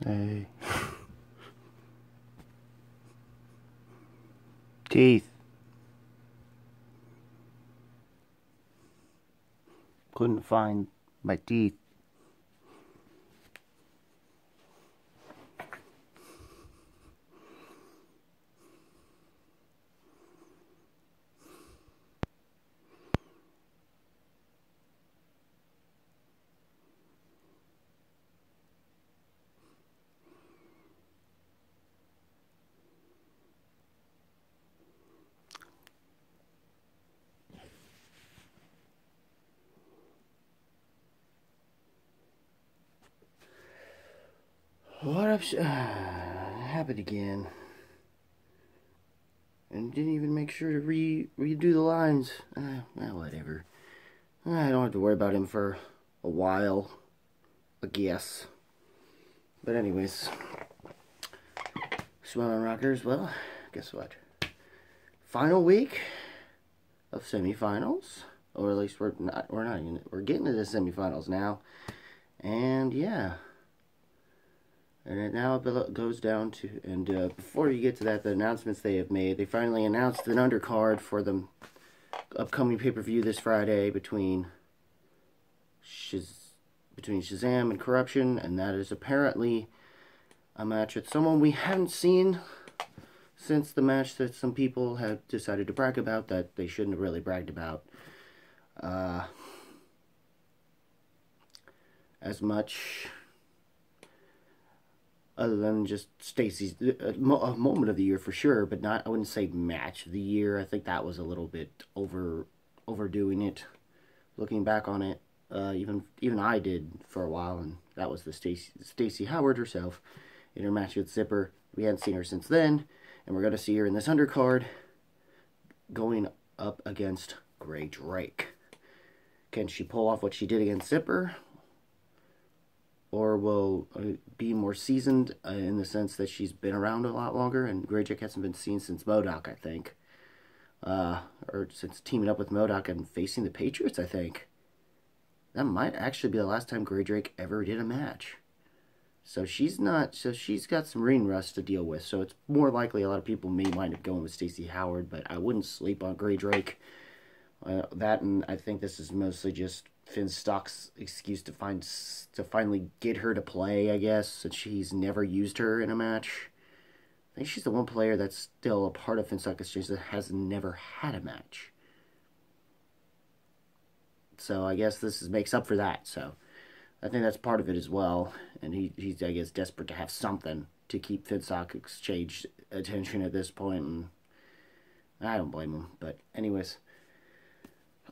Hey. Teeth. Couldn't find my teeth. What up? Happened again. And didn't even make sure to redo the lines. Whatever. I don't have to worry about him for a while, I guess. But anyways, Schmoedown Rockers. Well, guess what? Final week of semifinals, or at least we're getting to the semifinals now, and yeah. And now it goes down to, and before you get to that, the announcements they have made, they finally announced an undercard for the upcoming pay-per-view this Friday between Shazam and Corruption, and that is apparently a match with someone we haven't seen since the match that some people have decided to brag about that they shouldn't have really bragged about. As much other than just Stacy's moment of the year for sure, but not, I wouldn't say match of the year. I think that was a little bit overdoing it. Looking back on it, even I did for a while, and that was the Stacey Howard herself in her match with Zipper. We hadn't seen her since then, and we're gonna see her in this undercard going up against Grey Drake. Can she pull off what she did against Zipper? Or will be more seasoned in the sense that she's been around a lot longer, and Grey Drake hasn't been seen since MODOK, I think. Or since teaming up with MODOK and facing the Patriots, I think. That might actually be the last time Grey Drake ever did a match. So she's got some ring rust to deal with, so it's more likely a lot of people may wind up going with Stacey Howard, but I wouldn't sleep on Grey Drake. That, and I think this is mostly just Finn Stock's excuse to finally get her to play, I guess, since he's never used her in a match. I think she's the one player that's still a part of Finn Stock's exchange that has never had a match. So I guess this makes up for that. So I think that's part of it as well. And he's I guess desperate to have something to keep Finn Stock Exchange attention at this point, and I don't blame him. But anyways,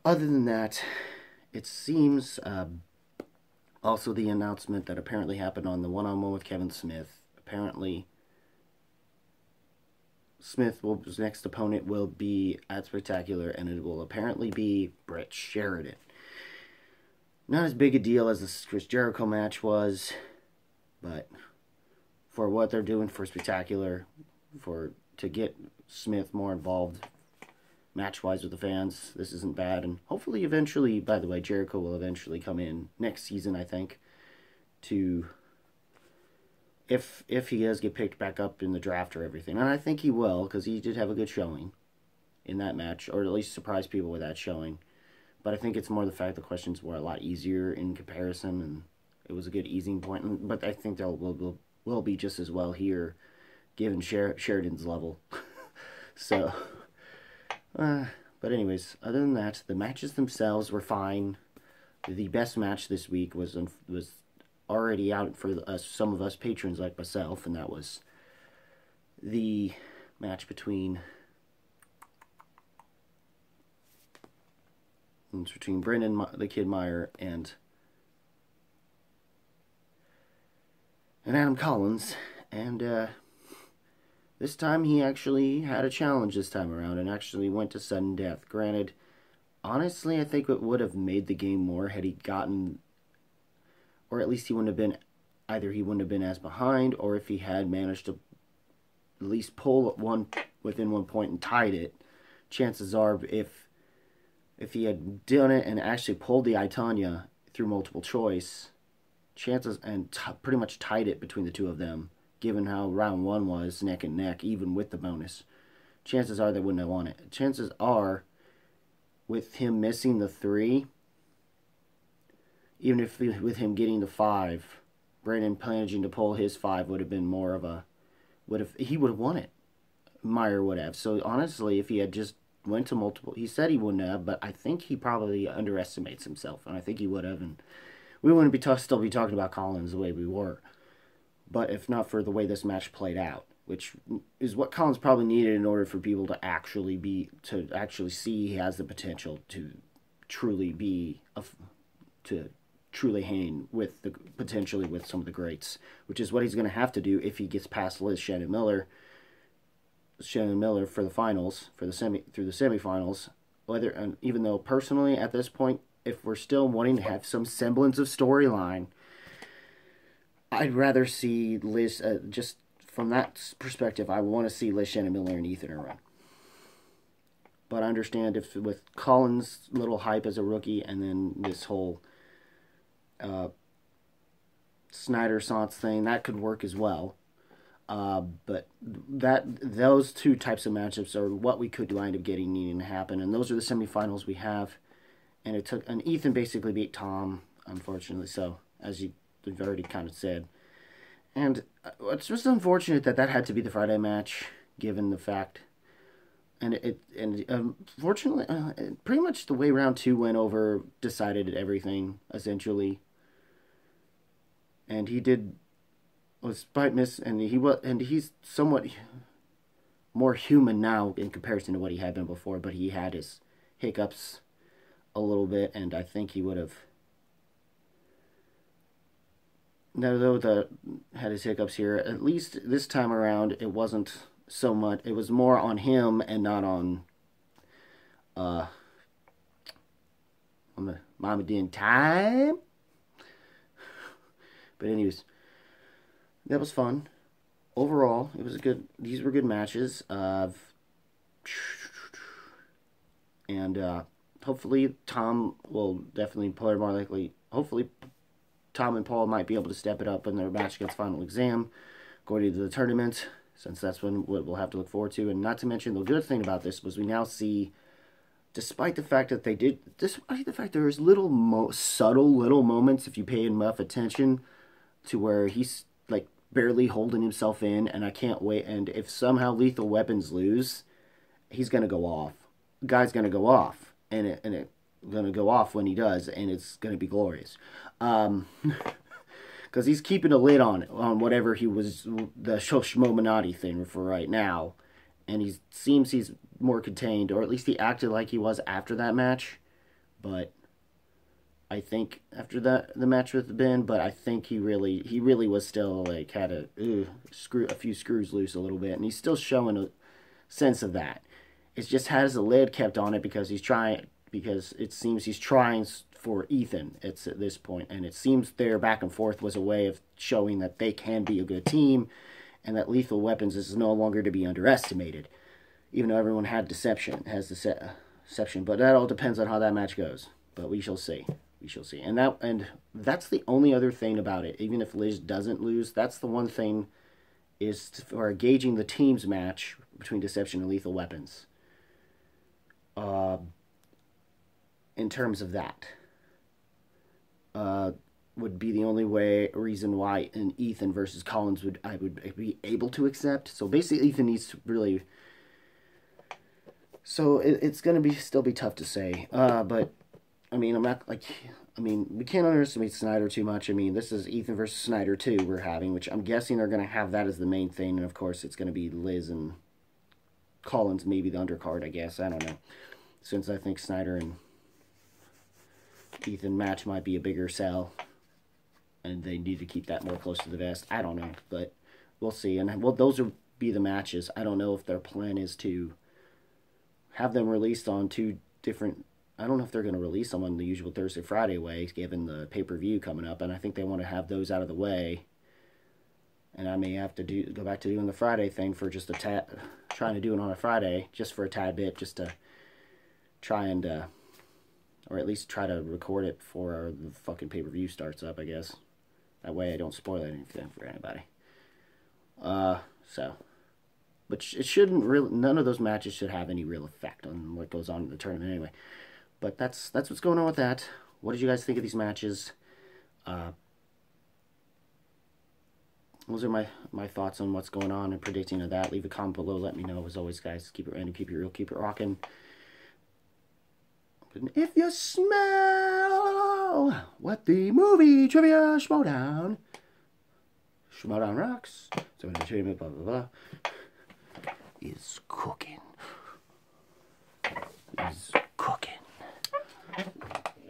other than that, it seems also the announcement that apparently happened on the one-on-one with Kevin Smith. Apparently, his next opponent will be at Spectacular, and it will apparently be Brett Sheridan. Not as big a deal as the Chris Jericho match was, but for what they're doing for Spectacular, to get Smith more involved match-wise with the fans, this isn't bad. And hopefully eventually, by the way, Jericho will eventually come in next season, I think, to, if he does get picked back up in the draft or everything. And I think he will, because he did have a good showing in that match, or at least surprise people with that showing. But I think it's more the fact the questions were a lot easier in comparison, and it was a good easing point. But I think they will be just as well here, given Sheridan's level. So... but anyways, other than that, the matches themselves were fine. The best match this week was already out for some of us patrons like myself, and that was the match between Brendan the Kid Meyer and Adam Collins, and this time he actually had a challenge this time around and actually went to sudden death. Granted, honestly, I think it would have made the game more had he gotten, or at least he wouldn't have been, either he wouldn't have been as behind, or if he had managed to at least pull within 1 point and tied it. Chances are, if he had done it and actually pulled the I, Tonya through multiple choice, chances and pretty much tied it between the two of them, given how round one was neck and neck, even with the bonus. Chances are they wouldn't have won it. Chances are, with him missing the 3, even if with him getting the 5, Brandon managing to pull his 5 would have been more of a he would have won it. Meyer would have. So honestly, if he had just went to multiple, he said he wouldn't have, but I think he probably underestimates himself, and I think he would have, and we wouldn't be still be talking about Collins the way we were. But if not for the way this match played out, which is what Collins probably needed in order for people to actually see he has the potential to truly be to truly hang with the potentially with some of the greats, which is what he's going to have to do if he gets past Shannon Miller for the finals, through the semifinals. And even though personally at this point, if we're still wanting to have some semblance of storyline, I'd rather see Liz, just from that perspective, I want to see Liz, Shannon Miller, and Ethan in a run. But I understand if with Collins' little hype as a rookie, and then this whole Snyder Sons thing, that could work as well. But those two types of matchups are what we could wind up needing to happen, and those are the semifinals we have. And Ethan basically beat Tom, unfortunately. So as you've already kind of said, and it's just unfortunate that had to be the Friday match, given the fact. And unfortunately, pretty much the way round 2 went over decided everything essentially. And he did, despite he's somewhat more human now in comparison to what he had been before. But he had his hiccups a little bit, and I think he would have. Now, though had his hiccups here, at least this time around, it wasn't so much. It was more on him and not on Mama Din time. But anyways, that was fun. Overall, it was these were good matches. And hopefully Tom will definitely play more likely. Hopefully Tom and Paul might be able to step it up in their match against Final Exam, going into the tournament, since that's what we'll have to look forward to. And not to mention, the good thing about this was we now see, despite the fact that there is subtle little moments, if you pay enough attention, to where he's like barely holding himself in, and I can't wait. And if somehow Lethal Weapons lose, he's gonna go off. The guy's gonna go off, and it's gonna go off when he does, and it's gonna be glorious. Because he's keeping a lid on whatever he was, the Schmoedown thing for right now, and he seems he's more contained, or at least he acted like he was after that match. But I think after the match with Ben, but I think he really was still like had a few screws loose a little bit, and he's still showing a sense of that. It just has a lid kept on it because it seems he's trying for Ethan at this point, and it seems their back and forth was a way of showing that they can be a good team, and that Lethal Weapons is no longer to be underestimated, even though everyone has deception. But that all depends on how that match goes. But we shall see. And that's the only other thing about it. Even if Liz doesn't lose, that's the one thing is for gauging the teams match between Deception and Lethal Weapons. In terms of that, would be the only reason why an Ethan versus Collins I would be able to accept. So basically, Ethan needs to really. So it's going to still be tough to say. But I mean, we can't underestimate Snyder too much. I mean, this is Ethan versus Snyder 2 we're having, which I'm guessing they're going to have that as the main thing, and of course it's going to be Liz and Collins, maybe the undercard. I guess, I don't know, since I think Snyder and Ethan match might be a bigger sell, and they need to keep that more close to the vest. I don't know, but we'll see. And those will be the matches. I don't know if their plan is to have them released on 2 different. I don't know if they're going to release them on the usual Thursday Friday way, given the pay-per-view coming up, and I think they want to have those out of the way. And I may have to go back to doing the Friday thing for just trying to do it on a Friday just for a tad bit, just to try and or at least try to record it before the fucking pay-per-view starts up, I guess. That way I don't spoil anything for anybody. So, but it shouldn't really. None of those matches should have any real effect on what goes on in the tournament anyway. But that's what's going on with that. What did you guys think of these matches? Those are my thoughts on what's going on and predicting of that. Leave a comment below. Let me know. As always, guys, keep it random, keep it real, keep it rocking. And if you smell what the movie trivia Schmoedown rocks, so entertainment, blah blah blah, is cooking. Is cooking.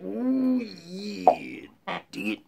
Ooh yeah, dig it.